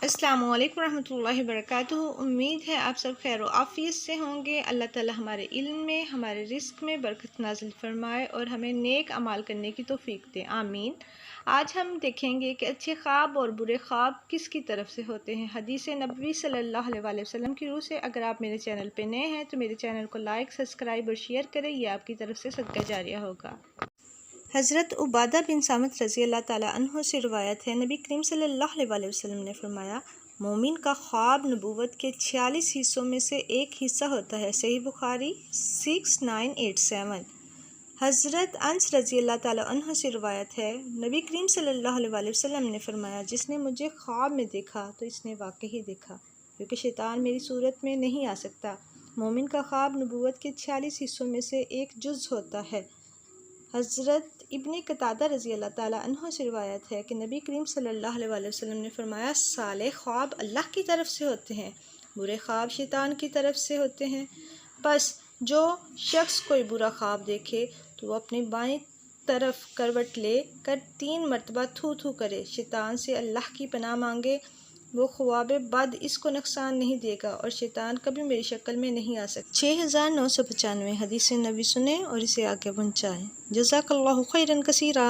السلام علیکم ورحمۃ اللہ وبرکاتہ۔ امید ہے آپ سب خیر و عافیت سے ہوں گے۔ اللہ تعالی ہمارے علم میں، ہمارے رزق میں برکت نازل فرمائے اور ہمیں نیک اعمال کرنے کی توفیق دے، آمین۔ آج ہم دیکھیں گے کہ اچھے خواب اور برے خواب کس کی طرف سے ہوتے ہیں۔ حدیث نبوی صلی اللہ علیہ وسلم کی روح سے اگر آپ میرے چینل پہ نئے ہیں تو میرے چینل کو لائک، سبسکرائب اور شیئر کریں، یہ آپ کی طرف سے صدقہ جاریہ ہوگا۔ حضرت عبادہ بن صامت رضی اللہ تعالیٰ عنہ سے روایت ہے، نبی کریم صلی اللہ علیہ وسلم نے فرمایا، مومن کا خواب نبوت کے 46 حصوں میں سے ایک حصہ ہوتا ہے۔ صحیح بخاری 6987۔ حضرت انس رضی اللہ تعالیٰ عنہ سے روایت ہے، نبی کریم صلی اللہ علیہ وسلم نے فرمایا، جس نے مجھے خواب میں دیکھا تو اس نے واقعی دیکھا، کیونکہ شیطان میری صورت میں نہیں آ سکتا۔ مومن کا خواب نبوت کے 46 حصوں میں سے ایک جز ہوتا ہے۔ حضرت ابن قتادہ رضی اللہ تعالیٰ عنہ سے روایت ہے کہ نبی کریم صلی اللہ علیہ وسلم نے فرمایا، صالح خواب اللہ کی طرف سے ہوتے ہیں، برے خواب شیطان کی طرف سے ہوتے ہیں۔ بس جو شخص کوئی برا خواب دیکھے تو وہ اپنی بائیں طرف کروٹ لے کر 3 مرتبہ تھو تھو کرے، شیطان سے اللہ کی پناہ مانگے، وہ خواب بد اس کو نقصان نہیں دے گا اور شیطان کبھی میری شکل میں نہیں آ سکتا۔ 6995 حدیث نبی سنیں اور اسے آگے پہنچائیں۔ جزاک اللہ خیرا کثیرا۔